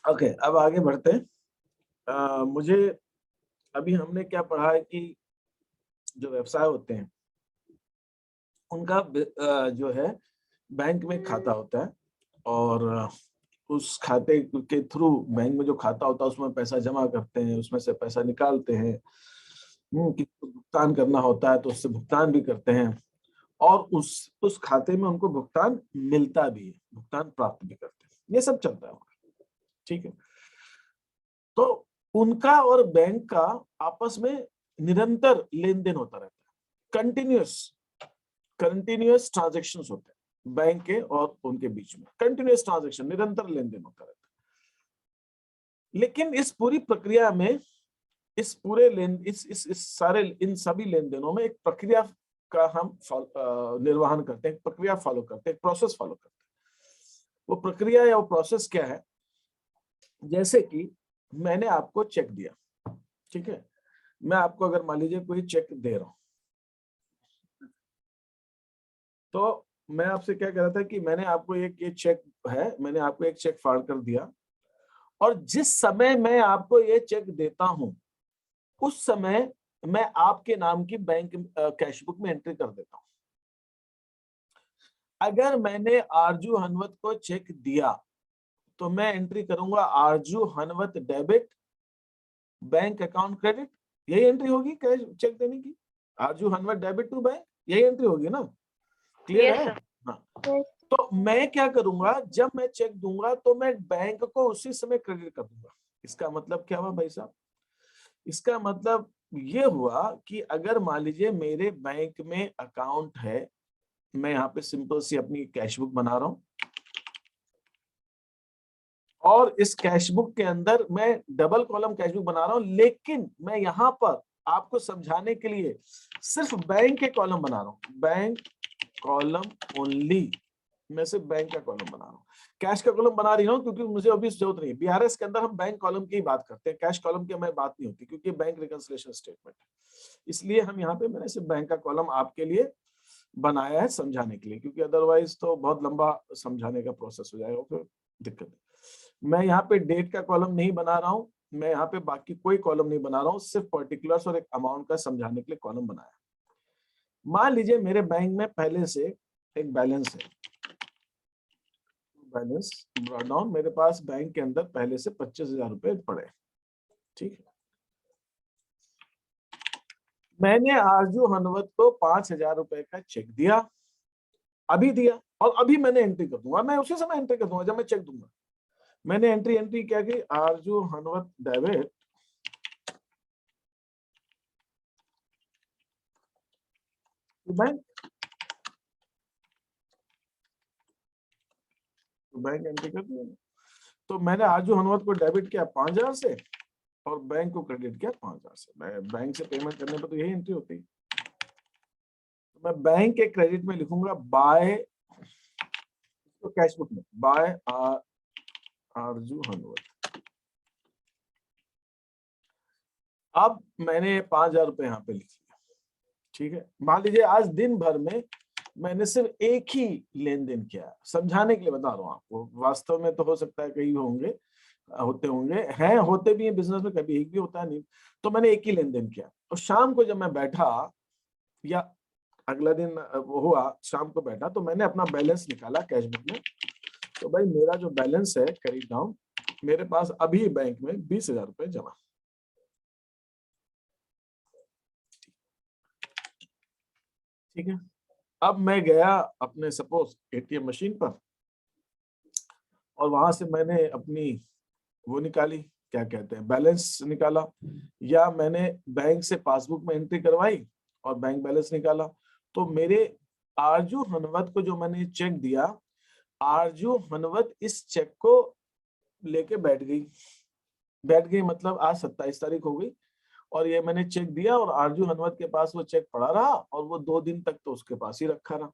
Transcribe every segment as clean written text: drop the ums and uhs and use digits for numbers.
Okay, अब आगे बढ़ते हैं। मुझे अभी हमने क्या पढ़ा है कि जो व्यवसाय होते हैं उनका जो है बैंक में खाता होता है, और उस खाते के थ्रू बैंक में जो खाता होता है उसमें पैसा जमा करते हैं, उसमें से पैसा निकालते हैं। किसी को भुगतान करना होता है तो उससे भुगतान भी करते हैं, और उस खाते में उनको भुगतान मिलता भी है, भुगतान प्राप्त भी करते हैं। ये सब चलता है, ठीक है। तो उनका और बैंक का आपस में निरंतर लेन देन होता रहता है, कंटिन्यूअस ट्रांजेक्शन्स होते हैं बैंक के और उनके बीच में, कंटिन्यूअस ट्रांजेक्शन, निरंतर लेन देन होता रहता है। लेकिन इस पूरी प्रक्रिया में, इस पूरे लेन इस सारे इन सभी लेन देनों में एक प्रक्रिया का हम निर्वहन करते हैं, प्रक्रिया फॉलो करते हैं, प्रोसेस फॉलो करते हैं। वो प्रक्रिया या वो प्रोसेस क्या है? जैसे कि मैंने आपको चेक दिया, ठीक है। मैं आपको अगर मान लीजिए कोई चेक दे रहा हूं, तो मैं आपसे क्या कह रहा था कि मैंने आपको ये चेक है, मैंने आपको एक चेक फाड़ कर दिया, और जिस समय मैं आपको ये चेक देता हूं उस समय मैं आपके नाम की बैंक कैशबुक में एंट्री कर देता हूं। अगर मैंने आरजू हनवत को चेक दिया तो मैं एंट्री करूंगा आरजू Hanwat debit bank account credit, यही एंट्री होगी कैश चेक देने की। आरजू हनवत डेबिट टू बैंक, यही एंट्री होगी ना? क्लियर है? हाँ। तो मैं क्या करूंगा, जब मैं चेक दूंगा तो मैं बैंक को उसी समय क्रेडिट कर दूंगा। इसका मतलब क्या हुआ भाई साहब? इसका मतलब ये हुआ कि अगर मान लीजिए मेरे बैंक में अकाउंट है, मैं यहाँ पे सिंपल सी अपनी कैशबुक बना रहा हूं, और इस कैशबुक के अंदर मैं डबल कॉलम कैशबुक बना रहा हूं, लेकिन मैं यहां पर आपको समझाने के लिए सिर्फ बैंक के कॉलम बना रहा हूं, बैंक कॉलम ओनली। मैं सिर्फ बैंक का कॉलम बना रहा हूँ, कैश का कॉलम बना रही हूँ क्योंकि मुझे अभी जरूरत नहीं है। बीआरएस के अंदर हम बैंक कॉलम की बात करते हैं, कैश कॉलम की हमें बात नहीं होती क्योंकि बैंक रिकंसिलिएशन स्टेटमेंट है। इसलिए हम यहाँ पे मैंने सिर्फ बैंक का कॉलम आपके लिए बनाया है समझाने के लिए, क्योंकि अदरवाइज तो बहुत लंबा समझाने का प्रोसेस हो जाएगा, फिर दिक्कत है। मैं यहाँ पे डेट का कॉलम नहीं बना रहा हूँ, मैं यहाँ पे बाकी कोई कॉलम नहीं बना रहा हूँ, सिर्फ पर्टिकुलर्स और एक अमाउंट का समझाने के लिए कॉलम बनाया। मान लीजिए मेरे बैंक में पहले से एक बैलेंस है, बैलेंस ब्रॉट डाउन, मेरे पास बैंक के अंदर पहले से 25,000 रुपए पड़े, ठीक है। मैंने आरजू हनवत को 5,000 रुपए का चेक दिया, अभी दिया, और अभी मैंने एंट्री कर दूंगा, मैं उसी समय एंट्री कर दूंगा जब मैं चेक दूंगा। मैंने एंट्री क्या की, आरजू Hanwat debit bank, bank entry कर दिया। तो मैंने आरजू हनवत को डेबिट किया 5,000 से, और बैंक को क्रेडिट किया 5,000 से। मैं बैंक से पेमेंट करने पर तो यही एंट्री होती है। तो मैं बैंक के क्रेडिट में लिखूंगा बाय, तो कैशबुक में बाय आरजू हनवत। अब मैंने 5,000 रुपए यहाँ पे लिख लिया, ठीक है। मान लीजिए आज दिन भर में मैंने सिर्फ एक ही लेन देन किया, समझाने के लिए बता रहा हूँ आपको, वास्तव में तो हो सकता है कई होंगे, होते होंगे, हैं, होते भी हैं बिजनेस में, कभी एक भी होता है नहीं। तो मैंने एक ही लेन देन किया, और शाम को जब मैं बैठा, या अगला दिन वो हुआ, शाम को बैठा तो मैंने अपना बैलेंस निकाला कैशबुक में। तो भाई मेरा जो बैलेंस है करीब डाउन, मेरे पास अभी बैंक में 20,000 रुपए जमा, ठीक है। अब मैं गया अपने सपोज एटीएम मशीन पर, और वहां से मैंने अपनी वो निकाली, क्या कहते हैं, बैलेंस निकाला, या मैंने बैंक से पासबुक में एंट्री करवाई और बैंक बैलेंस निकाला। तो मेरे आरजू हनवत को जो मैंने चेक दिया, आरजू हनवत इस चेक को लेके बैठ गई मतलब आज 27 तारीख हो गई, और ये मैंने चेक दिया, और आरजू हनवत के पास वो चेक पड़ा रहा, और वो 2 दिन तक तो उसके पास ही रखा रहा।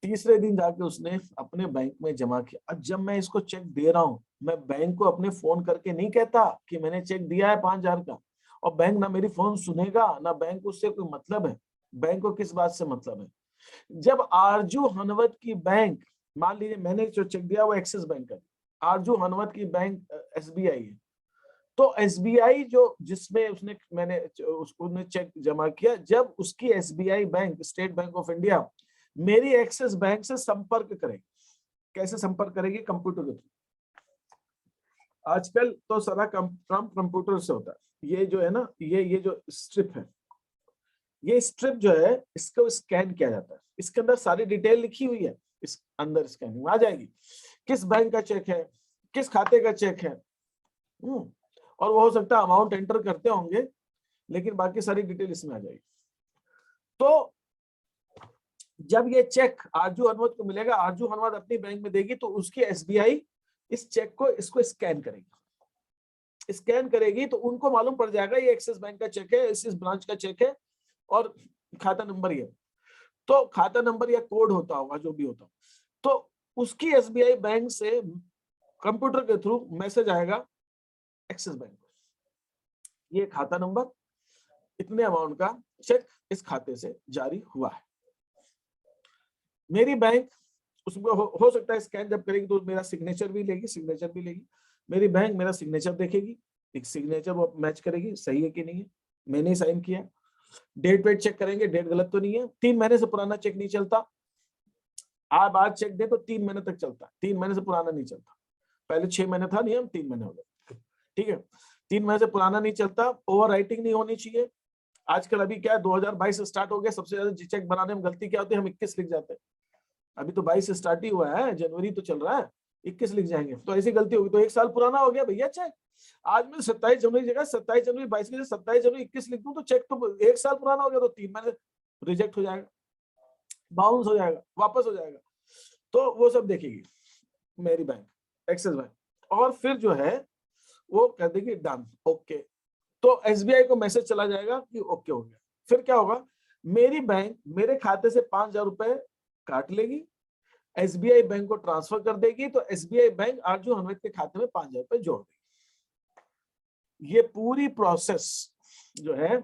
तीसरे दिन जाके उसने अपने बैंक में जमा किया। अब जब मैं इसको चेक दे रहा हूं, मैं बैंक को अपने फोन करके नहीं कहता कि मैंने चेक दिया है 5,000 का, और बैंक ना मेरी फोन सुनेगा, ना बैंक को उससे कोई मतलब है। बैंक को किस बात से मतलब है? जब आरजू हनवत की बैंक, मान लीजिए मैंने जो चेक दिया वो एक्सिस बैंक का, आरजू हनवत की बैंक एसबीआई है। तो एसबीआई जो जिसमें उसने चेक जमा किया, जब उसकी SBI bank state bank of India मेरी एक्सिस बैंक से संपर्क करेगी। कैसे संपर्क करेगी? कंप्यूटर के थ्रू। आजकल तो सारा काम कंप्यूटर से होता है। ये जो है ना, ये जो स्ट्रिप है, ये स्ट्रिप जो है इसको स्कैन किया जाता है। इसके अंदर सारी डिटेल लिखी हुई है, इस अंदर स्कैनिंग आ जाएगी, किस बैंक का चेक है, किस खाते का चेक है। और वो हो सकता है अमाउंट एंटर करते होंगे, लेकिन बाकी सारी डिटेल इसमें आ जाएगी। तो जब ये चेक आरजू हनवत को मिलेगा, आरजू हनवत अपनी बैंक में देगी, तो उसकी एसबीआई इस चेक को इसको स्कैन करेगी। स्कैन करेगी तो उनको मालूम पड़ जाएगा ये एक्सिस बैंक का चेक है, इस ब्रांच का चेक है, और खाता नंबर ये। तो खाता नंबर या कोड होता होगा, जो भी होता, तो उसकी एसबीआई बैंक से कंप्यूटर के थ्रू मैसेज आएगा एक्सिस बैंक को, ये खाता नंबर, इतने अमाउंट का चेक इस खाते से जारी हुआ है। मेरी बैंक उसमें हो सकता है स्कैन जब करेगी तो मेरा सिग्नेचर भी लेगी। मेरी बैंक मेरा सिग्नेचर देखेगी, एक सिग्नेचर वो मैच करेगी, सही है कि नहीं है, मैंने ही साइन किया। डेट वेट चेक करेंगे, डेट गलत तो नहीं है। 3 महीने से पुराना चेक नहीं चलता। आप आज चेक दे तो 3 महीने तक चलता, 3 महीने से पुराना नहीं चलता। पहले 6 महीने था नियम, 3 महीने हो गए, ठीक है। 3 महीने से पुराना नहीं चलता। ओवर राइटिंग नहीं होनी चाहिए। आजकल अभी क्या है, 2022 से स्टार्ट हो गया, सबसे ज्यादा चेक बनाने में गलती क्या होती है, हम 21 लिख जाते हैं। अभी तो 22 से स्टार्ट ही हुआ है, जनवरी तो चल रहा है, 21 लिख जाएंगे, तो ऐसी गलती होगी तो 1 साल पुराना हो गया भैया चेक। आज मैं 27 जनवरी की जगह 27 जनवरी 22 की जगह 27 जनवरी 21 लिख दूं तो चेक तो 1 साल पुराना हो गया, तो 3 महीने रिजेक्ट हो जाएगा, बाउंस हो जाएगा, वापस हो जाएगा। तो वो सब देखेगी मेरी बैंक, एक्सिस बैंक, और फिर जो है वो कह देगी डन, ओके। तो एसबीआई को मैसेज चला जाएगा कि ओके हो गया। फिर क्या होगा, मेरी बैंक मेरे खाते से 5,000 रुपए काट लेगी, एसबीआई बैंक को ट्रांसफर कर देगी, तो एसबीआई बैंक आरजू हनवत के खाते में 5,000 रुपए जोड़ देगी। ये पूरी प्रोसेस जो है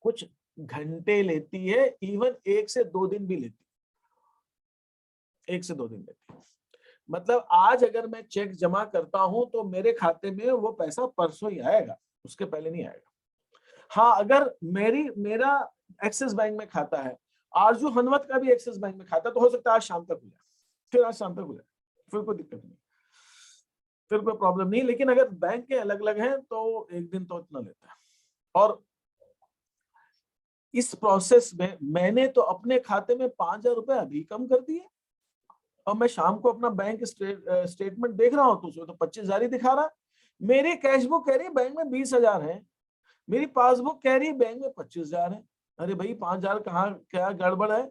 कुछ घंटे लेती है, इवन 1 से 2 दिन भी लेती है, 1 से 2 दिन लेती है। मतलब आज अगर मैं चेक जमा करता हूं तो मेरे खाते में वो पैसा परसों ही आएगा, उसके पहले नहीं आएगा। हाँ, अगर मेरा एक्सिस बैंक में खाता है, आरजू हनवत का भी एक्सिस बैंक में खाता है, तो हो सकता है आज शाम तक हो जाए, फिर आज शाम तक हो जाए, फिर कोई दिक्कत नहीं, फिर कोई प्रॉब्लम नहीं। लेकिन अगर बैंक के अलग अलग हैं तो 1 दिन तो इतना लेता है। और इस प्रोसेस में मैंने तो अपने खाते में 5,000 रुपए अभी कम कर दिए, और मैं शाम को अपना बैंक स्टेटमेंट देख रहा हूं तो उसमें तो 25,000 ही दिखा रहा है। मेरी कैशबुक कह रही है बैंक में 20,000 है, मेरी पासबुक कह रही है बैंक में 25,000 है। अरे भाई 5,000 कहाँ, क्या गड़बड़ है?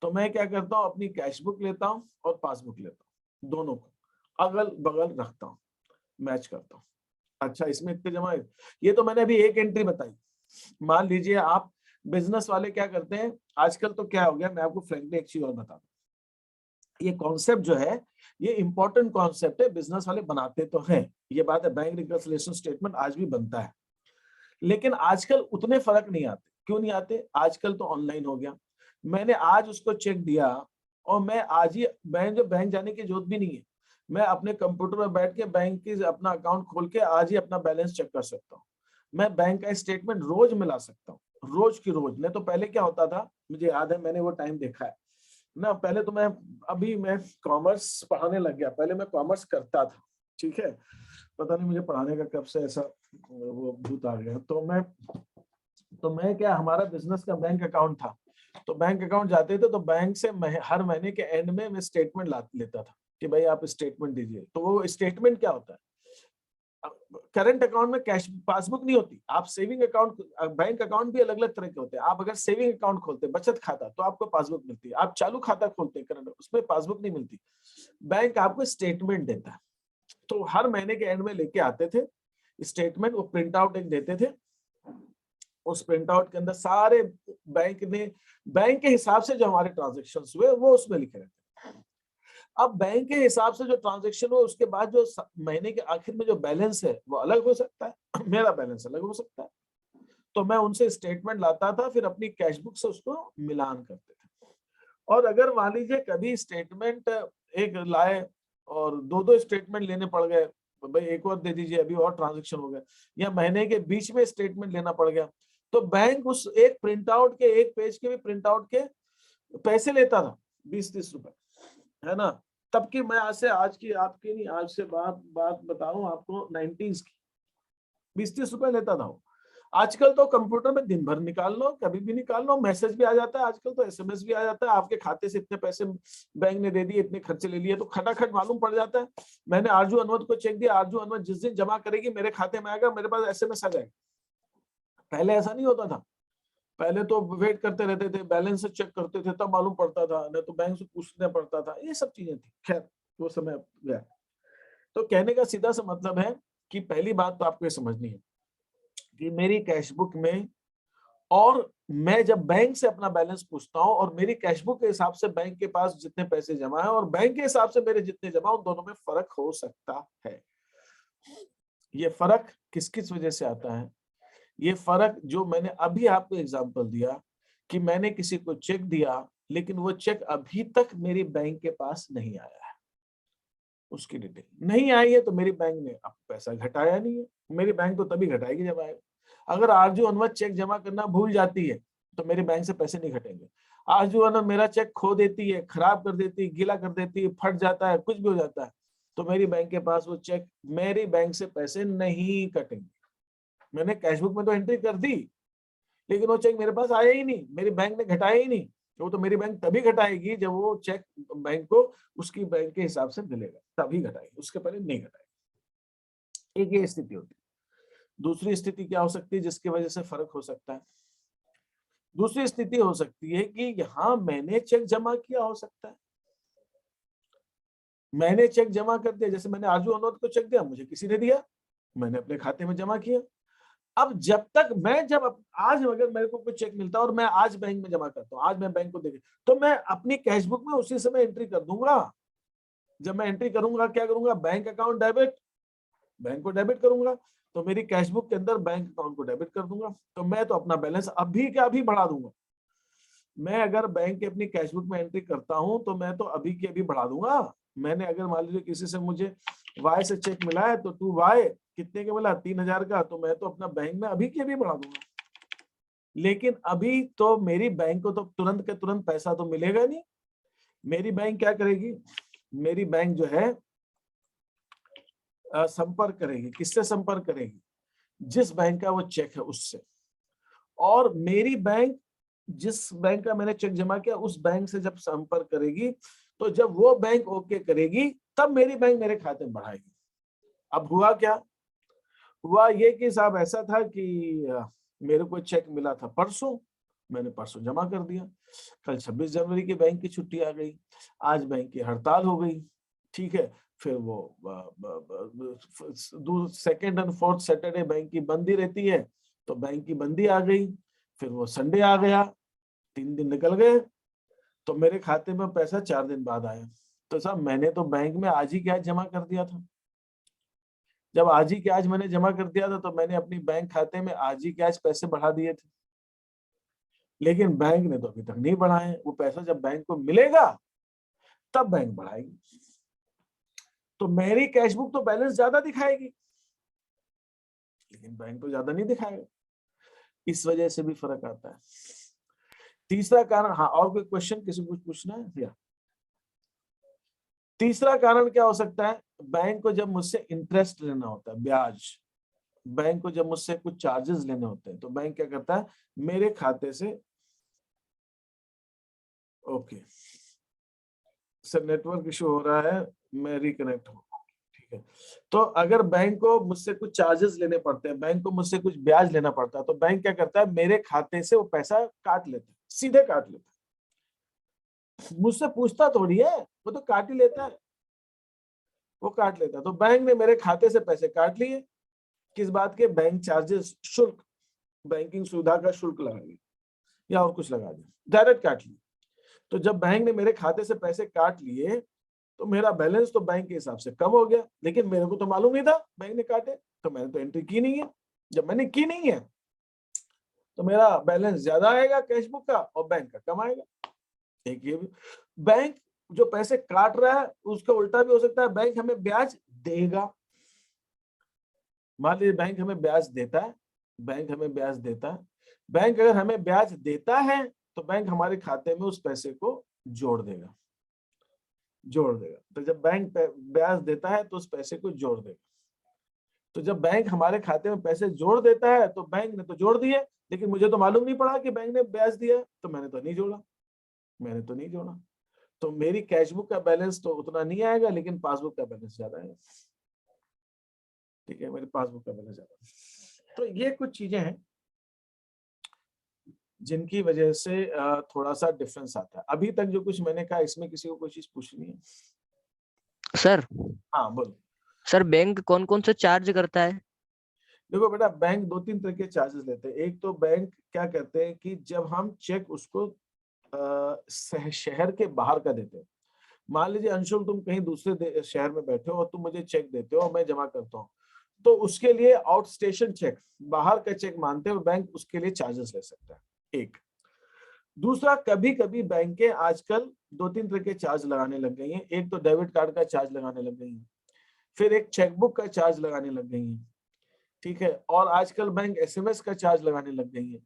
तो मैं क्या करता हूँ, अपनी कैशबुक लेता हूँ और पासबुक लेता हूँ, दोनों को अगल बगल रखता हूँ, मैच करता हूँ। अच्छा, इसमें इतने जमा, ये तो मैंने अभी एक एंट्री बताई। मान लीजिए आप बिजनेस वाले क्या करते हैं आजकल, तो क्या हो गया, मैं आपको फ्रैंकली एक चीज और बता दूं। ये कॉन्सेप्ट जो है, ये इंपॉर्टेंट कॉन्सेप्ट है, बिजनेस वाले बनाते तो हैं, ये बात है, बैंक रिकंसिलिएशन स्टेटमेंट आज भी बनता है, लेकिन आजकल उतने फर्क नहीं आते। क्यों नहीं आते? आजकल तो ऑनलाइन हो गया। मैंने आज उसको चेक दिया और मैं आज ही, बैंक जाने की जरूरत भी नहीं है, मैं अपने कंप्यूटर में बैठ के बैंक की अपना अकाउंट खोल के आज ही अपना बैलेंस चेक कर सकता हूँ। मैं बैंक का स्टेटमेंट रोज मिला सकता हूँ, रोज की रोज। नहीं तो पहले क्या होता था, मुझे याद है, मैंने वो टाइम देखा है ना। पहले तो मैं कॉमर्स पढ़ाने लग गया, पहले मैं कॉमर्स करता था, ठीक है, पता नहीं मुझे पढ़ाने का कब से ऐसा वो भूत आ गया। तो मैं क्या, हमारा बिजनेस का बैंक अकाउंट था, तो बैंक अकाउंट जाते थे तो बैंक से हर महीने के एंड में मैं स्टेटमेंट लेता था कि भाई आप स्टेटमेंट दीजिए। तो वो स्टेटमेंट क्या होता है, करंट अकाउंट में कैश पासबुक नहीं होती, आप सेविंग अकाउंट, बैंक अकाउंट भी अलग अलग तरह के होते हैं। आप अगर सेविंग अकाउंट खोलते हैं, बचत खाता, तो आपको पासबुक मिलती है। आप चालू खाता खोलते हैं करंट, उसमें पासबुक नहीं मिलती, बैंक आपको स्टेटमेंट देता है। तो हर महीने के एंड में लेके आते थे स्टेटमेंट, वो प्रिंट आउट एक देते थे, उस प्रिंट आउट के अंदर सारे बैंक के हिसाब से जो हमारे ट्रांजेक्शन हुए वो उसमें लिखे रहते। अब बैंक के हिसाब से जो ट्रांजेक्शन हो, उसके बाद जो महीने के आखिर में जो बैलेंस है वो अलग हो सकता है, मेरा बैलेंस अलग हो सकता है। तो मैं उनसे स्टेटमेंट लाता था, फिर अपनी कैशबुक से उसको मिलान करते थे। और अगर मान लीजिए कभी स्टेटमेंट एक लाए और दो दो स्टेटमेंट लेने पड़ गए, भाई एक और दे दीजिए, अभी और ट्रांजेक्शन हो गया, या महीने के बीच में स्टेटमेंट लेना पड़ गया, तो बैंक उस एक प्रिंट आउट के, एक पेज के भी प्रिंट आउट के पैसे लेता था 20-30 रुपए, है ना। तब की मैं आज की आपकी नहीं, आज से बात बता रहा हूँ आपको 90s की, 20-30 रुपए लेता था वो। आजकल तो कंप्यूटर में दिन भर निकाल लो, कभी भी निकाल लो, मैसेज भी आ जाता है, आजकल तो एसएमएस भी आ जाता है, आपके खाते से इतने पैसे बैंक ने दे दिए, इतने खर्चे ले लिए, तो खटाखट मालूम पड़ जाता है। मैंने आरजू अनवत को चेक दिया, आरजू अनवत जिस दिन जमा करेगी मेरे खाते में आएगा, मेरे पास एसएमएस आ जाएगा। पहले ऐसा नहीं होता था, पहले तो वेट करते रहते थे, बैलेंस चेक करते थे, तब मालूम पड़ता था, नहीं तो बैंक से पूछना पड़ता था, ये सब चीजें थी। खैर वो समय गया। तो कहने का सीधा सा मतलब है कि पहली बात तो आपको ये समझनी है कि मेरी कैशबुक में, और मैं जब बैंक से अपना बैलेंस पूछता हूं और मेरी कैशबुक के हिसाब से बैंक के पास जितने पैसे जमा है और बैंक के हिसाब से मेरे जितने जमा, उन दोनों में फर्क हो सकता है। ये फर्क किस किस वजह से आता है? ये फर्क जो मैंने अभी आपको एग्जांपल दिया कि मैंने किसी को चेक दिया, लेकिन वो चेक अभी तक मेरी बैंक के पास नहीं आया है, उसकी डिटेल नहीं आई है, तो मेरी बैंक ने अब पैसा घटाया नहीं है। मेरी बैंक तो तभी घटाएगी जब आएगा। अगर आरजू अनवत चेक जमा करना भूल जाती है तो मेरी बैंक से पैसे नहीं घटेंगे। आरजू अनवत मेरा चेक खो देती है, खराब कर देती है, गीला कर देती है, फट जाता है, कुछ भी हो जाता है, तो मेरी बैंक के पास वो चेक, मेरी बैंक से पैसे नहीं कटेंगे। मैंने कैशबुक में तो एंट्री कर दी, लेकिन वो चेक मेरे पास आया ही नहीं, मेरी बैंक ने घटाया ही नहीं। वो तो मेरी बैंक तभी घटाएगी जब वो चेक बैंक को उसकी बैंक के हिसाब से मिलेगा, तभी घटाएगी, उसके पहले नहीं घटाएगी। एक ये स्थिति होती है। दूसरी स्थिति क्या हो सकती है जिसकी वजह से फर्क हो सकता है? दूसरी स्थिति हो सकती है कि यहाँ मैंने चेक जमा किया, हो सकता है मैंने चेक जमा कर दिया, जैसे मैंने आरजू अनवत को चेक दिया, मुझे किसी ने दिया, मैंने अपने खाते में जमा किया। अब जब तक मैं आज अगर मेरे को कोई चेक मिलता है और मैं आज बैंक में जमा करता हूँ, आज मैं बैंक को देखे, तो मैं अपनी कैशबुक में उसी समय एंट्री कर दूंगा। जब मैं एंट्री करूंगा, क्या करूंगा, बैंक अकाउंट डेबिट, बैंक को डेबिट करूंगा, तो मेरी कैशबुक के अंदर बैंक अकाउंट को डेबिट कर दूंगा। तो मैं तो अपना बैलेंस अभी का अभी बढ़ा दूंगा। मैं अगर बैंक के अपनी कैशबुक में एंट्री करता हूं तो मैं तो अभी के अभी बढ़ा दूंगा। मैंने अगर मान लीजिए किसी से मुझे वाई से चेक मिला है, तो 2Y कितने का मिला, 3000 का, तो मैं तो अपना बैंक में अभी के अभी बढ़ा दूंगा। लेकिन अभी तो मेरी बैंक को तो तुरंत के तुरंत पैसा तो मिलेगा नहीं। मेरी बैंक क्या करेगी, मेरी बैंक जो है संपर्क करेगी, किससे संपर्क करेगी, जिस बैंक का वो चेक है उससे। और मेरी बैंक, जिस बैंक का मैंने चेक जमा किया, उस बैंक से जब संपर्क करेगी, तो जब वो बैंक ओके करेगी, तब मेरी बैंक मेरे खाते में बढ़ाएगी। अब हुआ क्या, हुआ ये कि साहब ऐसा था कि मेरे को चेक मिला था परसों, मैंने परसों जमा कर दिया। कल 26 जनवरी की बैंक की छुट्टी आ गई, आज बैंक की हड़ताल हो गई, ठीक है। फिर वो second and fourth Saturday bank की बंदी रहती है, तो बैंक की बंदी आ गई। फिर वो संडे आ गया, 3 दिन निकल गए, तो मेरे खाते में पैसा 4 दिन बाद आया। तो साहब मैंने तो बैंक में आज ही कैश जमा कर दिया था। जब आज ही कैश मैंने जमा कर दिया था, तो मैंने अपनी बैंक खाते में आज ही कैश पैसे बढ़ा दिए थे। लेकिन बैंक ने तो अभी तक नहीं बढ़ाए। वो पैसा जब बैंक को मिलेगा तब बैंक बढ़ाएगी। तो मेरी कैशबुक तो बैलेंस ज्यादा दिखाएगी, लेकिन बैंक तो ज्यादा नहीं दिखाएगा। इस वजह से भी फर्क आता है। तीसरा कारण, हाँ और कोई क्वेश्चन, किसी को पूछना है या? तीसरा कारण क्या हो सकता है, बैंक को जब मुझसे इंटरेस्ट लेना होता है, ब्याज, बैंक को जब मुझसे कुछ चार्जेस लेने होते हैं, तो बैंक क्या करता है, मेरे खाते से, ओके सर नेटवर्क इशू हो रहा है, मैं रिकनेक्ट हूँ, ठीक है। तो अगर बैंक को मुझसे कुछ चार्जेस लेने पड़ते हैं, बैंक को मुझसे कुछ ब्याज लेना पड़ता है, तो बैंक क्या करता है, मेरे खाते से वो पैसा काट लेता है, सीधे काट लेता है। मुझसे पूछता थोड़ी है, वो तो काट ही लेता है, वो काट लेता है। तो बैंक ने मेरे खाते से पैसे काट लिए, किस बात के, बैंक चार्जेस, शुल्क, बैंकिंग सुविधा का शुल्क लगा दिया या और कुछ लगा दिया, डायरेक्ट काट लिया। तो जब बैंक ने मेरे खाते से पैसे काट लिए, तो मेरा बैलेंस तो बैंक के हिसाब से कम हो गया, लेकिन मेरे को तो मालूम नहीं था बैंक ने काटे, तो मैंने तो एंट्री की नहीं है। जब मैंने की नहीं है तो मेरा बैलेंस ज्यादा आएगा कैशबुक का और बैंक का कम आएगा। एक ये भी, बैंक जो पैसे काट रहा है उसका उल्टा भी हो सकता है, बैंक हमें ब्याज देगा। मान लीजिए बैंक हमें ब्याज देता है, बैंक हमें ब्याज देता है, बैंक अगर हमें ब्याज देता है तो बैंक हमारे खाते में उस पैसे को जोड़ देगा, जोड़ देगा। तो जब बैंक ब्याज देता है तो उस पैसे को जोड़ देगा। तो जब बैंक हमारे खाते में पैसे जोड़ देता है तो बैंक ने तो जोड़ दिए, लेकिन मुझे तो मालूम नहीं पड़ा कि बैंक ने ब्याज दिया, तो मैंने तो नहीं जोड़ा, मैंने तो नहीं जोड़ा। तो मेरी कैशबुक का बैलेंस तो उतना नहीं आएगा, लेकिन पासबुक का बैलेंस ज्यादा आएगा। ठीक है, मेरे पासबुक का बैलेंस ज्यादा। तो ये कुछ चीजें हैं जिनकी वजह से थोड़ा सा डिफरेंस आता है। अभी तक जो कुछ मैंने कहा, इसमें किसी को कोई चीज पूछनी है? सर हाँ बोलो। सर बैंक कौन कौन सा चार्ज करता है? देखो बेटा, बैंक 2-3 तरह के चार्जेस लेते हैं। एक तो बैंक क्या कहते हैं कि जब हम चेक उसको शहर के बाहर का देते हैं, मान लीजिए अंशुल तुम कहीं दूसरे शहर में बैठे हो और तुम मुझे चेक देते हो और मैं जमा करता हूँ, तो उसके लिए आउट स्टेशन चेक, बाहर का चेक मानते हुए बैंक उसके लिए चार्जेस ले सकता है। एक। दूसरा, कभी कभी बैंकें आजकल 2-3 तरह के चार्ज लगाने लग गई हैं। एक तो डेबिट कार्ड का चार्ज लगाने लग गई हैं, फिर एक चेकबुक का चार्ज लगाने लग गई हैं, ठीक है, और आजकल बैंक एसएमएस का चार्ज लगाने लग गई है।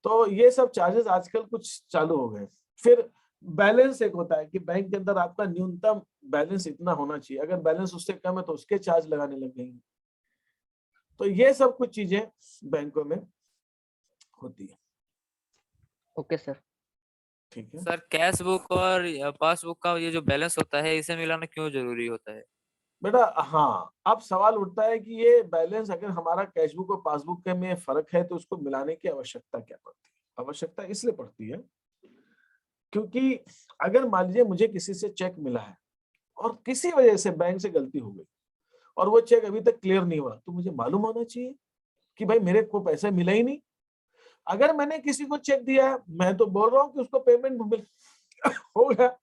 तो ये सब चार्जेस आजकल कुछ चालू हो गए। फिर बैलेंस एक होता है कि बैंक के अंदर आपका न्यूनतम बैलेंस इतना होना चाहिए, अगर बैलेंस उससे कम है तो उसके चार्ज लगाने लग गई हैं। तो ये सब कुछ चीजें बैंकों में होती है। Okay sir. ठीक है सर कैश बुक और पासबुक का ये जो बैलेंस होता है इसे मिलाना क्यों जरूरी होता है? बेटा, हाँ, अब सवाल उठता है कि ये बैलेंस अगर हमारा कैशबुक और पासबुक के में फर्क है तो उसको मिलाने की आवश्यकता क्या पड़ती है? आवश्यकता इसलिए पड़ती है क्योंकि अगर मान लीजिए मुझे किसी से चेक मिला है और किसी वजह से बैंक से गलती हो गई और वो चेक अभी तक क्लियर नहीं हुआ, तो मुझे मालूम होना चाहिए कि भाई मेरे को पैसा मिला ही नहीं। अगर मैंने किसी को चेक दिया है, मैं तो बोल रहा हूँ कि उसको पेमेंट हो गया,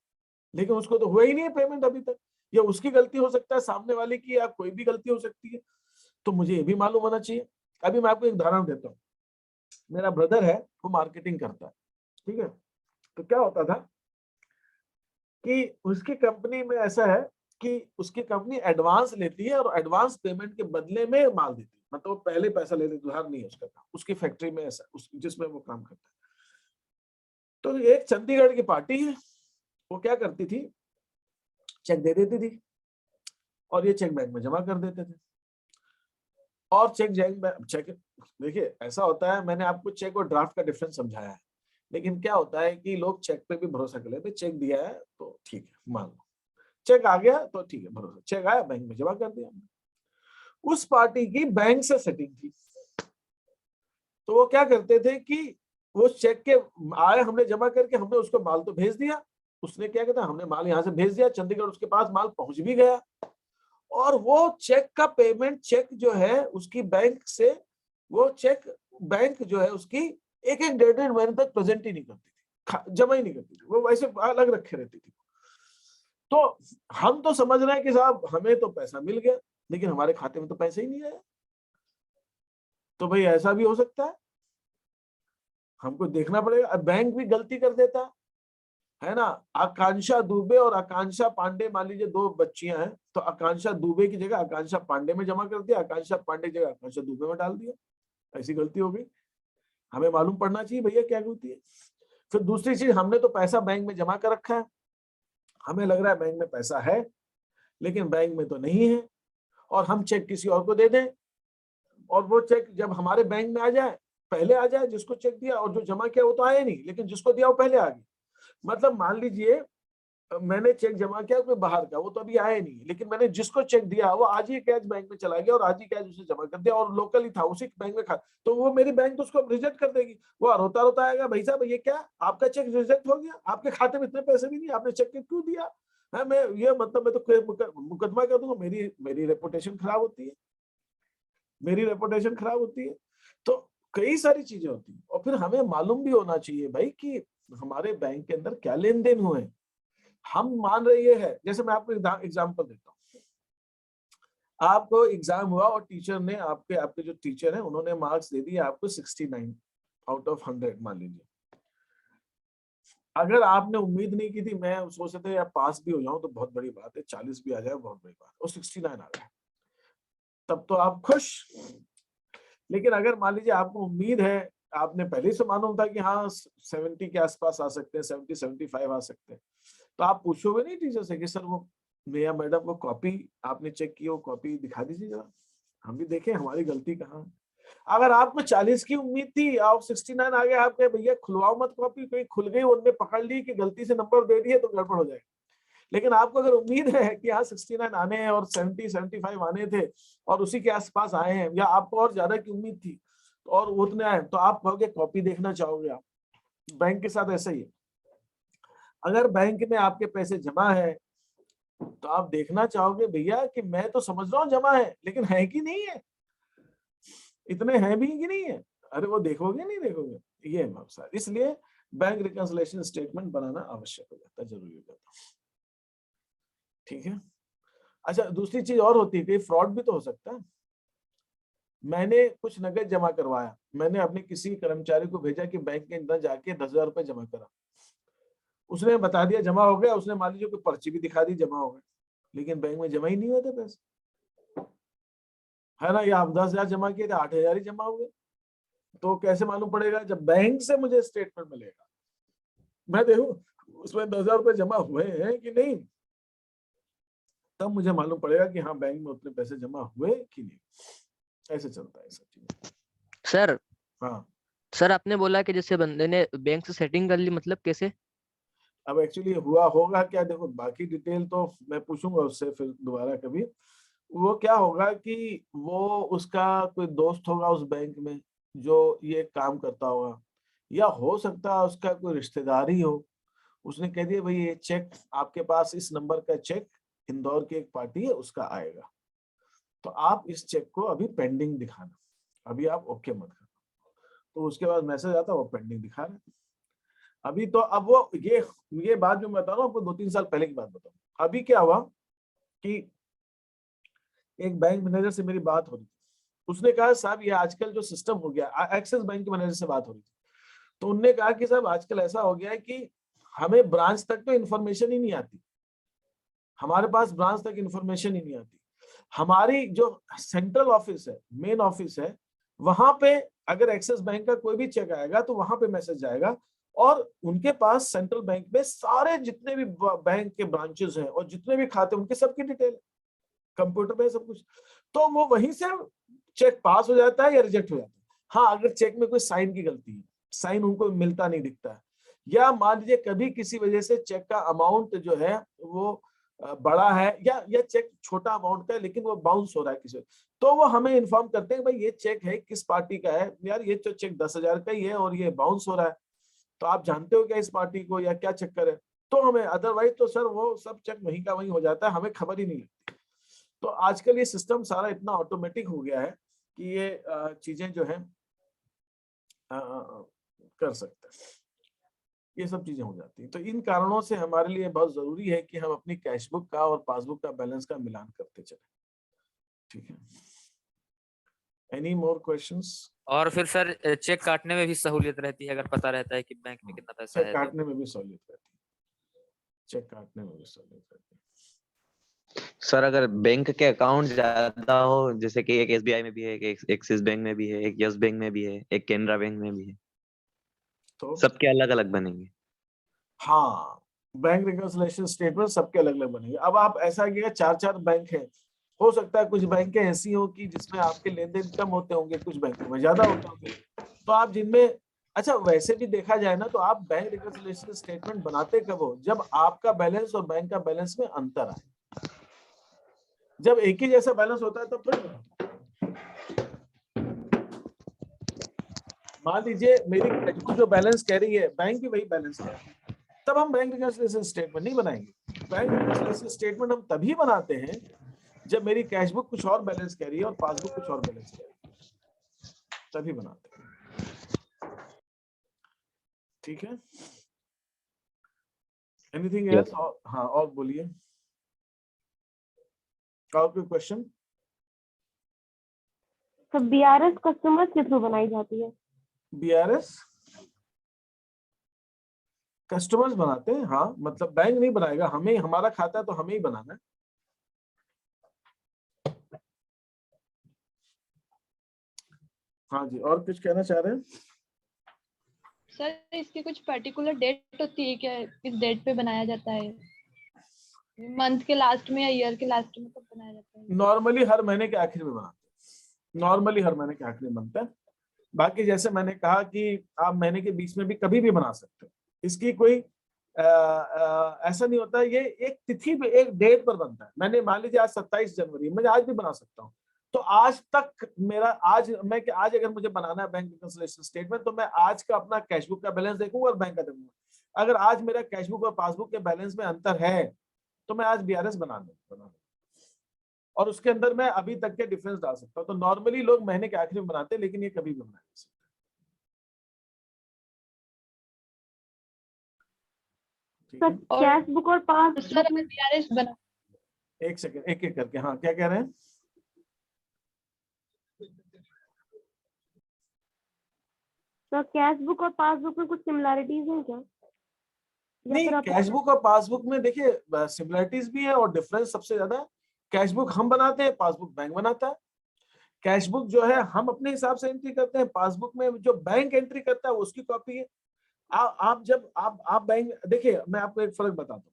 लेकिन उसको तो हुआ ही नहीं है पेमेंट अभी तक। या उसकी गलती हो सकता है, सामने वाले की, या कोई भी गलती हो सकती है, तो मुझे ये भी मालूम होना चाहिए। अभी मैं आपको एक उदाहरण देता हूँ। मेरा ब्रदर है, वो मार्केटिंग करता है, ठीक है। तो क्या होता था कि उसकी कंपनी में ऐसा है कि उसकी कंपनी एडवांस लेती है और एडवांस पेमेंट के बदले में माल देती है, मतलब पहले पैसा ले लेती, उधार नहीं है उसका काम। उसकी फैक्ट्री में ऐसा, जिसमें वो काम करता है। तो एक चंडीगढ़ की पार्टी है, वो क्या करती थी, चेक दे देती थी और ये चेक बैंक में जमा कर देते थे। और चेक देखिए ऐसा होता है, मैंने आपको चेक और ड्राफ्ट का डिफरेंस समझाया है, लेकिन क्या होता है कि लोग चेक पे भी भरोसा कर लेते, चेक दिया है तो ठीक है, मान लो चेक आ गया तो ठीक है, भरोसा, चेक आया बैंक में जमा कर दिया। उस पार्टी की बैंक से सेटिंग थी, तो वो क्या करते थे कि वो चेक के आए, हमने जमा करके हमने उसको माल तो भेज दिया, उसने क्या कहता, हमने माल यहाँ से भेज दिया चंडीगढ़, उसके पास माल पहुंच भी गया, और वो चेक का पेमेंट, चेक जो है उसकी बैंक से, वो चेक बैंक जो है उसकी एक एक 1.5 महीने तक प्रेजेंट ही नहीं करती थी, जमा ही नहीं करती थी, वो वैसे अलग रखे रहती थी। तो हम तो समझ रहे हैं कि साहब हमें तो पैसा मिल गया, लेकिन हमारे खाते में तो पैसे ही नहीं आया। तो भाई ऐसा भी हो सकता है, हमको देखना पड़ेगा। बैंक भी गलती कर देता है ना। आकांक्षा दुबे और आकांक्षा पांडे, मान लीजिए 2 बच्चियां हैं, तो आकांक्षा दुबे की जगह आकांक्षा पांडे में जमा कर दिया, आकांक्षा पांडे की जगह आकांक्षा दुबे में डाल दिया, ऐसी गलती हो गई। हमें मालूम पड़ना चाहिए भैया क्या गलती है। फिर दूसरी चीज, हमने तो पैसा बैंक में जमा कर रखा है, हमें लग रहा है बैंक में पैसा है, लेकिन बैंक में तो नहीं है, और हम चेक किसी और को दे दें, और वो चेक जब हमारे बैंक में आ जाए, पहले आ जाए जिसको चेक दिया, और जो जमा किया वो तो आया नहीं, लेकिन जिसको दिया वो पहले आ गया। मतलब मान लीजिए मैंने चेक जमा किया कोई बाहर का, वो तो अभी आया नहीं, लेकिन मैंने जिसको चेक दिया वो आज ही कैश बैंक में चला गया और आज ही कैश उसे जमा कर दिया, और लोकल ही था, उसी बैंक में खा, तो वो मेरी बैंक तो उसको रिजेक्ट कर देगी। वो रोता रोता आएगा, भाई साहब ये क्या, आपका चेक रिजेक्ट हो गया, आपके खाते में इतने पैसे भी नहीं, आपने चेक क्यों दिया है? मैं ये मतलब मैं तो मुकदमा कर दूंगा, मेरी रेपुटेशन खराब होती है, मेरी रेपुटेशन खराब होती है। तो कई सारी चीजें होती है, और फिर हमें मालूम भी होना चाहिए भाई कि हमारे बैंक के अंदर क्या लेन देन हुए। हम मान रहे ये है, जैसे मैं आपको एग्जांपल देता हूँ, आपको एग्जाम हुआ और टीचर ने आपके जो टीचर है उन्होंने मार्क्स दे दिए आपको 69 आउट ऑफ 100 मान लीजिए। अगर आपने उम्मीद नहीं की थी, मैं सोच रहे थे यार पास भी हो जाऊं तो बहुत बड़ी बात है, 40 भी आ जाए बहुत बड़ी बात है, और 69 आ गए तब तो आप खुश। लेकिन अगर मान लीजिए आपको उम्मीद है, आपने पहले से मालूम था कि हाँ 70 के आसपास आ सकते हैं, 70 75 आ सकते हैं, तो आप पूछोगे नहीं टीचर से कि सर वो भैया मैडम वो कॉपी आपने चेक की, वो कॉपी दिखा दीजिए जरा, हम भी देखें हमारी गलती कहाँ है। अगर आपको 40 की उम्मीद थी, आप 69 आ गए, आप कहे भैया खुलवाओ मत कॉपी, कहीं खुल गई उनने पकड़ ली कि गलती से नंबर दे दिए तो गड़बड़ हो जाएगा। लेकिन आपको अगर उम्मीद है कि हाँ 69 आने हैं और 70 75 आने थे और उसी के आसपास आए हैं, या आपको और ज्यादा की उम्मीद थी और उतने आए, तो आप कहोगे कॉपी देखना चाहोगे आप। बैंक के साथ ऐसा ही है, अगर बैंक में आपके पैसे जमा है तो आप देखना चाहोगे भैया कि मैं तो समझ रहा हूँ जमा है, लेकिन है कि नहीं है, इतने हैं भी कि नहीं है। अरे वो देखोगे नहीं देखोगे, ये है मकसद। इसलिए बैंक रिकंसिलिएशन स्टेटमेंट बनाना आवश्यक हो जाता है, जरूरी हो जाता है। ठीक है। अच्छा, दूसरी चीज और होती है कि फ्रॉड भी तो हो सकता है। मैंने कुछ नगद जमा करवाया, मैंने अपने किसी कर्मचारी को भेजा कि बैंक के अंदर जाके 10,000 रुपए जमा करा, उसने बता दिया जमा हो गया, उसने मान लीजिए कोई पर्ची भी दिखा दी जमा हो गए, लेकिन बैंक में जमा ही नहीं होते पैसे, है ना। या आप 10,000 जमा किए थे, 8,000 ही जमा हो गए, तो कैसे मालूम पड़ेगा? जब बैंक से मुझे स्टेटमेंट मिलेगा, मैं देखूं उसमें 10,000 रुपए जमा हुए हैं कि नहीं, तब मुझे मालूम पड़ेगा कि हाँ बैंक में उतने पैसे जमा हुए कि नहीं। ऐसे चलता है सब चीज। सर हाँ, सर आपने बोला कि जैसे बंदे ने बैंक से सेटिंग कर ली, मतलब कैसे? अब एक्चुअली हुआ होगा क्या, देखो बाकी डिटेल तो मैं पूछूंगा उससे फिर दोबारा कभी। वो क्या होगा कि वो उसका कोई दोस्त होगा उस बैंक में जो ये काम करता होगा, या हो सकता है उसका कोई रिश्तेदार ही हो। उसने कह दिया भाई ये चेक आपके पास, इस नंबर का चेक इंदौर की एक पार्टी है उसका आएगा, तो आप इस चेक को अभी पेंडिंग दिखाना, अभी आप ओके मत करना। तो उसके बाद मैसेज आता है वो पेंडिंग दिखा रहे हैं। अभी तो अब वो ये बात जो मैं बता रहा हूँ आपको 2-3 साल पहले की बात बताऊँ। अभी क्या हुआ कि एक बैंक मैनेजर से मेरी बात हो रही थी, उसने कहा साहब ये आजकल जो सिस्टम हो गया, एक्सिस बैंक के मैनेजर से बात हो रही थी, तो उनने कहा कि साहब आजकल ऐसा हो गया है कि हमें ब्रांच तक तो इन्फॉर्मेशन ही नहीं आती, हमारे पास ब्रांच तक इन्फॉर्मेशन ही नहीं आती। हमारी जो सेंट्रल ऑफिस है, मेन ऑफिस है, वहां पे अगर एक्सिस बैंक का कोई भी चेक आएगा तो वहां पे मैसेज जाएगा, और उनके पास सेंट्रल बैंक में सारे जितने भी बैंक के ब्रांचेस हैं और जितने भी खाते हैं उनके सबकी डिटेल कंप्यूटर पे सब कुछ, तो वो वहीं से चेक पास हो जाता है या रिजेक्ट हो जाता है। हाँ, अगर चेक में कोई साइन की गलती है, साइन उनको मिलता नहीं दिखता है, या मान लीजिए कभी किसी वजह से चेक का अमाउंट जो है वो बड़ा है, या चेक छोटा अमाउंट का है लेकिन वो बाउंस हो रहा है किसी, तो वो हमें इन्फॉर्म करते हैं भाई ये चेक है किस पार्टी का है, यार ये तो चेक 10,000 का ही है और ये बाउंस हो रहा है, तो आप जानते हो क्या इस पार्टी को, या क्या चक्कर है। तो हमें, अदरवाइज तो सर वो सब चेक वहीं का वहीं हो जाता है, हमें खबर ही नहीं लगती। तो आजकल ये सिस्टम सारा इतना ऑटोमेटिक हो गया है कि ये चीजें जो है कर सकते हैं, ये सब चीजें हो जाती हैं। तो इन कारणों से हमारे लिए बहुत जरूरी है कि हम अपनी कैशबुक का और पासबुक का बैलेंस का मिलान करते चलें। ठीक है, एनी मोर क्वेश्चंस? और फिर सर चेक काटने में भी सहूलियत रहती है अगर पता रहता है कि बैंक में कितना पैसा चेक है तो। काटने में भी सहूलियत रहती है, चेक काटने में भी सहूलियत रहती है। सर अगर बैंक के अकाउंट ज्यादा हो, जैसे कि एक एसबीआई में भी है, एक एक्सिस बैंक में भी है, एक यस बैंक में भी है, एक केनरा बैंक में भी है, तो सबके अलग अलग बनेंगे? हाँ, बैंक रिकंसिलिएशन स्टेटमेंट सबके अलग अलग बनेंगे। अब आप ऐसा किया 4-4 बैंक है, हो सकता है कुछ बैंकें ऐसी हो कि जिसमें आपके लेन देन कम होते होंगे, कुछ बैंकों में ज्यादा होते होंगे, तो आप जिनमें, अच्छा वैसे भी देखा जाए ना तो आप बैंक रिकंसिलिएशन स्टेटमेंट बनाते कब हो, जब आपका बैलेंस और बैंक का बैलेंस में अंतर आए। जब एक ही जैसा बैलेंस होता है तब थोड़ी मान लीजिए मेरी कैशबुक जो बैलेंस कह रही है बैंक भी वही बैलेंस कह रही है, तब हम बैंक रिकंसिलिएशन स्टेटमेंट नहीं बनाएंगे। बैंक रिकंसिलिएशन स्टेटमेंट हम तभी बनाते हैं जब मेरी कैशबुक कुछ और बैलेंस कह रही है और पासबुक कुछ और बैलेंस कह रही है, तभी बनाते हैं। ठीक है, एनीथिंग एल्स? हाँ, और बोलिए, और कोई क्वेश्चन? तो बीआरएस कस्टमर्स के थ्रू बनाई जाती है? बीआरएस कस्टमर्स बनाते हैं, हाँ, मतलब बैंक नहीं बनाएगा, हमें, हमारा खाता है तो हमें ही बनाना है। हाँ जी, और कुछ कहना चाह रहे हैं? सर इसकी कुछ पर्टिकुलर डेट होती है क्या, इस डेट पे बनाया जाता है, मंथ के लास्ट में या ईयर के लास्ट में कब बनाया जाता है? नॉर्मली हर महीने के आखिर में बनाते हैं, नॉर्मली हर महीने के आखिर में बनता है। बाकी जैसे मैंने कहा कि आप महीने के बीच में भी कभी भी बना सकते हो, इसकी कोई ऐसा नहीं होता है, ये एक तिथि पे, एक डेट पर बनता है। मैंने मान लीजिए आज 27 जनवरी, मैं आज भी बना सकता हूँ, तो आज तक मेरा, आज अगर मुझे बनाना है बैंक रिकंसिलिएशन स्टेटमेंट, तो मैं आज का अपना कैशबुक का बैलेंस देखूंगा और बैंक का देखूंगा। अगर आज मेरा कैशबुक और पासबुक के बैलेंस में अंतर है तो मैं आज बीआरएस बना दूंगा और उसके अंदर मैं अभी तक के डिफरेंस डाल सकता हूँ। तो नॉर्मली लोग महीने के आखिर में बनाते हैं, लेकिन ये कभी भी बनाया जा सकता है। सर कैश बुक और पासबुक में बीआरएस बना, एक सेकंड, एक एक करके, हाँ, क्या कह रहे हैं? सर कैश बुक और पासबुक में कुछ सिमिलरिटीज हैं क्या? या नहीं, फिर आप कैशबुक और पासबुक में देखिए सिमिलरिटीज भी है और डिफरेंस सबसे ज्यादा है। कैशबुक हम बनाते हैं, पासबुक बैंक बनाता है। कैशबुक जो है हम अपने हिसाब से एंट्री करते हैं, पासबुक में जो बैंक एंट्री करता है उसकी कॉपी है। आप जब आप बैंक, देखिए मैं आपको एक फर्क बताता हूँ,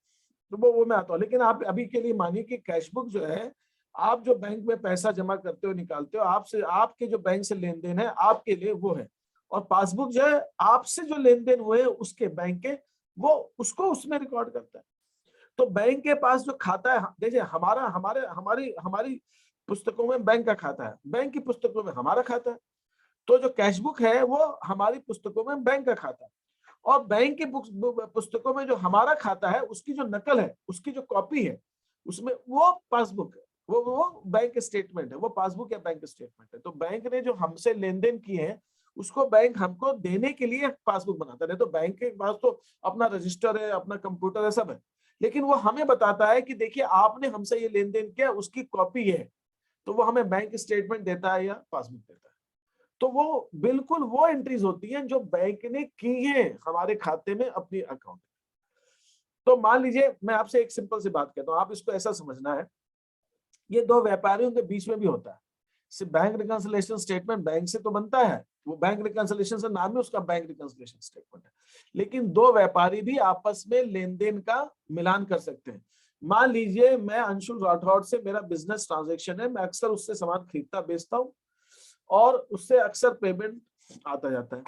तो वो मैं आता हूँ, लेकिन आप अभी के लिए मानिए कि कैशबुक जो है, आप जो बैंक में पैसा जमा करते हो, निकालते हो, आपसे, आपके जो बैंक से लेन देन है आपके लिए वो है, और पासबुक जो है आपसे जो लेन देन हुए उसके बैंक के, वो उसको उसमें रिकॉर्ड करता है। तो बैंक के पास जो खाता है, देखिए हमारा, हमारे हमारी हमारी पुस्तकों में बैंक का खाता है, बैंक की पुस्तकों में हमारा खाता है। तो जो कैशबुक है वो हमारी पुस्तकों में बैंक का खाता है, और बैंक की पुस्तकों में जो हमारा खाता है उसकी जो नकल है, उसकी जो कॉपी है, उसमें वो पासबुक है, वो बैंक स्टेटमेंट है, वो पासबुक या बैंक स्टेटमेंट है। तो बैंक ने जो हमसे लेन देन किए हैं उसको बैंक हमको देने के लिए पासबुक बनाता है। नहीं तो बैंक के पास तो अपना रजिस्टर है, अपना कंप्यूटर है, सब है, लेकिन वो हमें बताता है कि देखिए आपने हमसे ये लेन देन किया, उसकी कॉपी है, तो वो हमें बैंक स्टेटमेंट देता है या पासबुक देता है। तो वो बिल्कुल वो एंट्रीज होती हैं जो बैंक ने की है हमारे खाते में, अपनी अकाउंट। तो मान लीजिए मैं आपसे एक सिंपल सी बात कहता हूं, आप इसको ऐसा समझना है, ये दो व्यापारियों के बीच में भी होता है। सिर्फ बैंक रिकंसिलिएशन स्टेटमेंट बैंक से तो बनता है, वो बैंक रिकंसिलिएशन से नाम है उसका, बैंक रिकंसिलिएशन स्टेटमेंट है, लेकिन दो व्यापारी भी आपस में लेन देन का मिलान कर सकते हैं। मान लीजिए मैं अंशुल राठौड़ से मेरा बिजनेस ट्रांजैक्शन है, मैं अक्सर उससे सामान खरीदता बेचता हूँ और उससे अक्सर पेमेंट आता जाता है।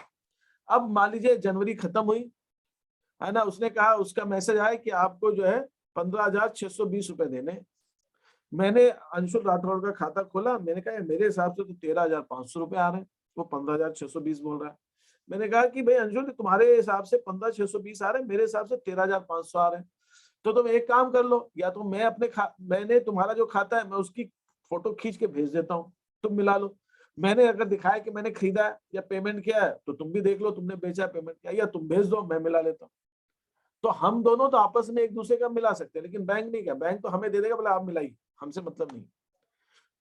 अब मान लीजिए जनवरी खत्म हुई है ना, उसने कहा, उसका मैसेज आया कि आपको जो है 15,620 रुपए देने। मैंने अंशुल राठौड़ का खाता खोला, मैंने कहा मेरे हिसाब से तो 13,500 रुपए आ रहे हैं, वो 15,620 बोल रहा है। मैंने कहा कि भाई अंशुल, तुम्हारे हिसाब से 15,620 आ रहे हैं, मेरे हिसाब से 13,500 आ रहे हैं, तो तुम एक काम कर लो, या तो मैं मैंने तुम्हारा जो खाता है मैं उसकी फोटो खींच के भेज देता हूँ, तुम मिला लो। मैंने अगर दिखाया कि मैंने खरीदा है या पेमेंट किया है तो तुम भी देख लो तुमने बेचा पेमेंट किया, या तुम भेज दो मैं मिला लेता हूँ। तो हम दोनों तो आपस में एक दूसरे का मिला सकते हैं, लेकिन बैंक नहीं, क्या बैंक तो हमें दे देगा, बोले आप मिलाइए, हमसे मतलब नहीं।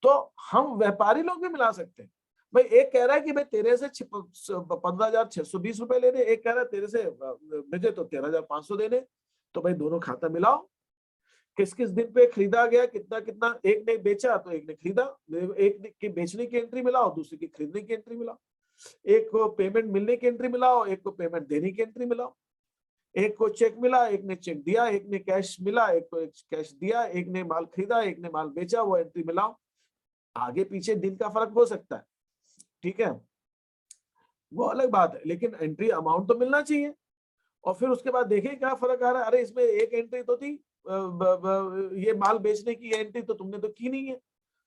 तो हम व्यापारी लोग भी मिला सकते हैं। भाई एक कह रहा है कि भाई तेरे से 15,620 रुपए ले रहे, एक कह रहा है तेरे से मुझे तो 13,500 देने, तो भाई दोनों खाता मिलाओ, किस किस दिन पे खरीदा गया, कितना कितना, एक ने बेचा तो एक ने खरीदा, एक की बेचने की एंट्री मिलाओ, दूसरे की खरीदने की एंट्री मिलाओ, एक को पेमेंट मिलने की एंट्री मिलाओ, एक को पेमेंट देने की एंट्री मिलाओ, एक को चेक मिला, एक ने चेक दिया, एक ने कैश मिला, एक को कैश दिया, एक ने माल खरीदा, एक ने माल बेचा, वो एंट्री मिलाओ। आगे पीछे दिन का फर्क हो सकता है, ठीक है, वो अलग बात है, लेकिन एंट्री अमाउंट तो मिलना चाहिए। और फिर उसके बाद देखें क्या फर्क आ रहा है, अरे इसमें एक एंट्री तो थी ये माल बेचने की, एंट्री तो तुमने तो की नहीं है।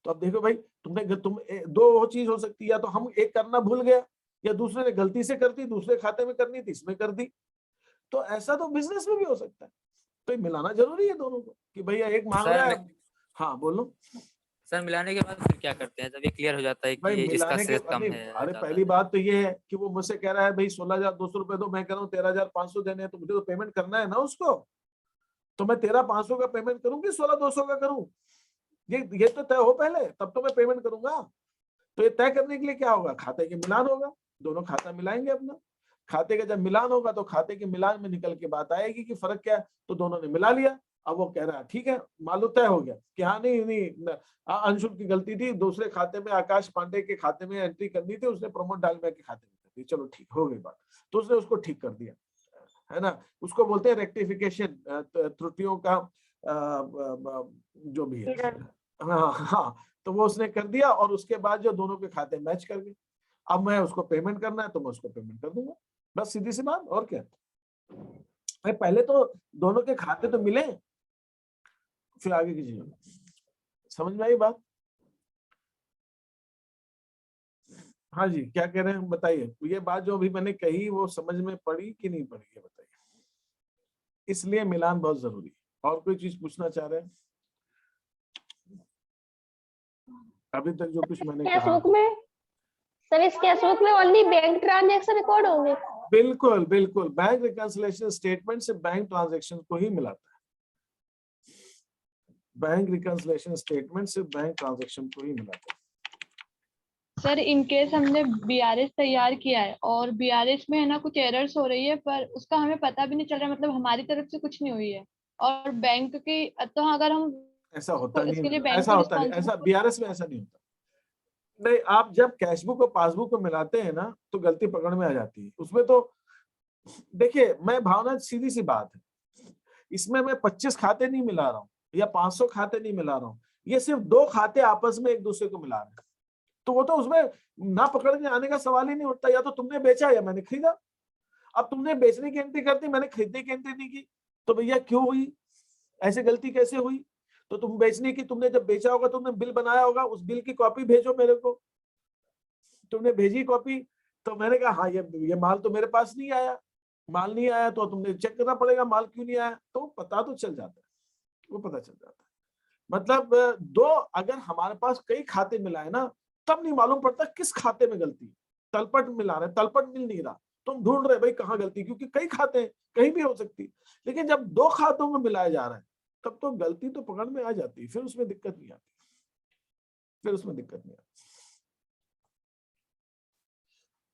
तो अब देखो भाई, तुम दो चीज हो सकती है, या तो हम एक करना भूल गया, या दूसरे ने गलती से कर दी, दूसरे खाते में करनी थी इसमें कर दी। तो ऐसा तो बिजनेस में भी हो सकता है। तो ये मिलाना जरूरी है दोनों को, कि भैया एक मांग रहा है। हाँ बोलो सर, मिलाने के बाद फिर क्या करते हैं जब ये क्लियर हो जाता है भाई, कि इसका मिलाने के, शेष कम है अरे ज्यादा पहली है? बात तो ये है कि वो मुझसे कह रहा है भाई 16,200 रुपए दो, मैं कह रहा हूँ 13,500 देने हैं, तो मुझे तो पेमेंट करना है ना उसको। तो मैं 13,500 का पेमेंट करूँ कि 16,200 का करूँ, ये तो तय हो पहले, तब तो मैं पेमेंट करूंगा। तो ये तय करने के लिए क्या होगा, खाते के मिलान होगा, दोनों खाता मिलाएंगे अपना। खाते का जब मिलान होगा तो खाते के मिलान में निकल के बात आएगी कि फर्क क्या है, तो दोनों ने मिला लिया। अब वो कह रहा है ठीक है, मालूम तय हो गया कि हाँ नहीं अंशुल की गलती थी, दूसरे खाते में आकाश पांडे के खाते में एंट्री करनी थी, उसने प्रमोद डालमिया के खाते में कर दी, चलो ठीक हो गई बात, तो उसने उसको ठीक कर दिया, है ना। उसको बोलते हैं रेक्टिफिकेशन, त्रुटियों का जो भी है। हाँ हाँ, तो वो उसने कर दिया और उसके बाद जो दोनों के खाते मैच कर गए, अब मैं उसको पेमेंट करना है तो मैं उसको पेमेंट कर दूंगा, बस सीधी सी बात। और क्या, भाई पहले तो दोनों के खाते तो मिले, फिर आगे की चीज समझ में आई बात। हाँ जी, क्या कह रहे हैं बताइए, ये बात जो अभी मैंने कही वो समझ में पड़ी कि नहीं पड़ी है बताइए। इसलिए मिलान बहुत जरूरी है। और कोई चीज पूछना चाह रहे हैं अभी तक जो कुछ मैंने कहा? कैशबुक में सर, इस कैशबुक में ओनली बैंक ट्रांजैक्शन रिकॉर्ड होंगे? बिल्कुल बिल्कुल, बैंक रिकंसिलिएशन स्टेटमेंट से बैंक ट्रांजैक्शन को ही मिलाता है, बैंक रिकंसिलिएशन स्टेटमेंट से बैंक ट्रांजैक्शन को ही मिलाता है। सर इनकेस हमने बीआरएस तैयार किया है और बीआरएस में है ना कुछ एरर्स हो रही है, पर उसका हमें पता भी नहीं चल रहा, मतलब हमारी तरफ से कुछ नहीं हुई है, और बैंक की तो अगर हम ऐसा होता नहीं इसके लिए है, बैंक ऐसा को होता नहीं, ऐसा रिस्पॉन्सिबल। बीआरएस में ऐसा नहीं होता। नहीं, आप जब कैशबुक और पासबुक को मिलाते हैं ना तो गलती पकड़ में आ जाती है उसमें। तो देखिए, मैं भावना सीधी सी बात है, इसमें मैं 25 खाते नहीं मिला रहा हूँ या 500 खाते नहीं मिला रहा हूँ, ये सिर्फ 2 खाते आपस में एक दूसरे को मिला रहे हैं, तो वो तो उसमें ना पकड़ के आने का सवाल ही नहीं उठता। या तो तुमने बेचा या मैंने खरीदा। अब तुमने बेचने की एंट्री कर दी, मैंने खरीदने की एंट्री नहीं की, तो भैया क्यों हुई, ऐसे गलती कैसे हुई? तो तुम बेचने की, तुमने जब बेचा होगा तुमने बिल बनाया होगा, उस बिल की कॉपी भेजो मेरे को। तुमने भेजी कॉपी, तो मैंने कहा हाँ ये माल तो मेरे पास नहीं आया, माल नहीं आया तो तुमने चेक करना पड़ेगा माल क्यों नहीं आया, तो पता तो चल जाता है, वो पता चल जाता है। मतलब अगर हमारे पास कई खाते मिलाए ना, तब नहीं मालूम पड़ता किस खाते में गलती है। तलपट मिला रहे, तलपट मिल नहीं रहा, तुम ढूंढ रहे भाई कहाँ गलती, क्योंकि कई खाते हैं, कहीं भी हो सकती। लेकिन जब 2 खातों में मिलाया जा रहा है तब तो गलती तो पकड़ में आ जाती है, फिर उसमें दिक्कत नहीं आती, फिर उसमें दिक्कत नहीं आती।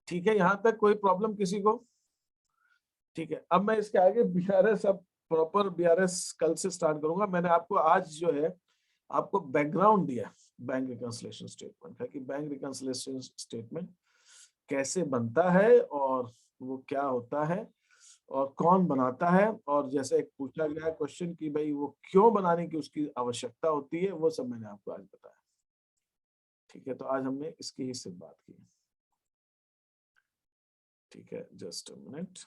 ठीक है, यहां तक कोई प्रॉब्लम किसी को? ठीक है, अब मैं इसके आगे बीआरएस, अब प्रॉपर बीआरएस कल से स्टार्ट करूंगा। मैंने आपको आज जो है आपको बैकग्राउंड दिया बैंक रिकंसिलिएशन स्टेटमेंट का, कि बैंक रिकंसिलिएशन स्टेटमेंट कैसे बनता है और वो क्या होता है और कौन बनाता है, और जैसे एक पूछा गया क्वेश्चन कि भाई वो क्यों बनाने की उसकी आवश्यकता होती है, वो सब मैंने आपको आज बताया। ठीक है, तो आज हमने इसकी ही सिर्फ बात की। ठीक है, जस्ट अ मिनट।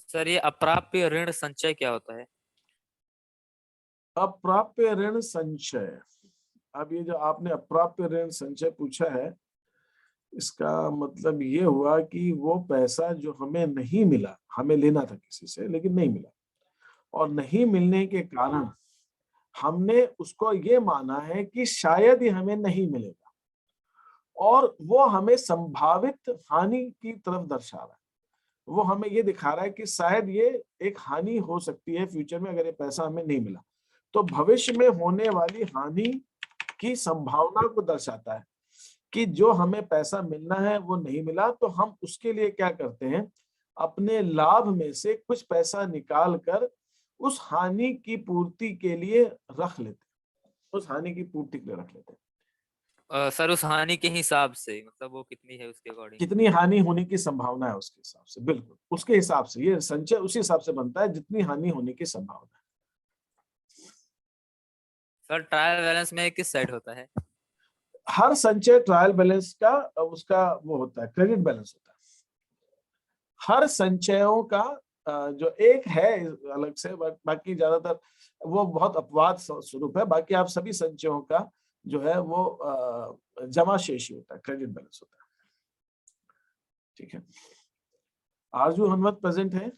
सर ये अप्राप्य ऋण संचय क्या होता है? अप्राप्य ऋण संचय, अब ये जो आपने अप्राप्य ऋण संचय पूछा है, इसका मतलब ये हुआ कि वो पैसा जो हमें नहीं मिला, हमें लेना था किसी से लेकिन नहीं मिला, और नहीं मिलने के कारण हमने उसको ये माना है कि शायद ही हमें नहीं मिलेगा, और वो हमें संभावित हानि की तरफ दर्शा रहा है। वो हमें ये दिखा रहा है कि शायद ये एक हानि हो सकती है फ्यूचर में, अगर ये पैसा हमें नहीं मिला, तो भविष्य में होने वाली हानि की संभावना को दर्शाता है कि जो हमें पैसा मिलना है वो नहीं मिला, तो हम उसके लिए क्या करते हैं, अपने लाभ में से कुछ पैसा निकाल कर उस हानि की पूर्ति के लिए रख लेते हैं, उस हानि की पूर्ति के लिए रख लेते हैं। सर उस हानि के हिसाब से, मतलब वो कितनी है उसके अकॉर्डिंग? कितनी हानि होने की संभावना है उसके हिसाब से, बिल्कुल उसके हिसाब से ये संचय उसी हिसाब से बनता है जितनी हानि होने की संभावना है। सर ट्रायल बैलेंस में किस साइड होता है? हर संचय ट्रायल बैलेंस का उसका वो होता है, क्रेडिट बैलेंस होता है। हर संचयों का जो एक है अलग से, बाकी ज्यादातर वो बहुत अपवाद स्वरूप है, बाकी आप सभी संचयों का जो है वो जमा शेष होता है, क्रेडिट बैलेंस होता है। ठीक है, आरजू हनवत प्रेजेंट है?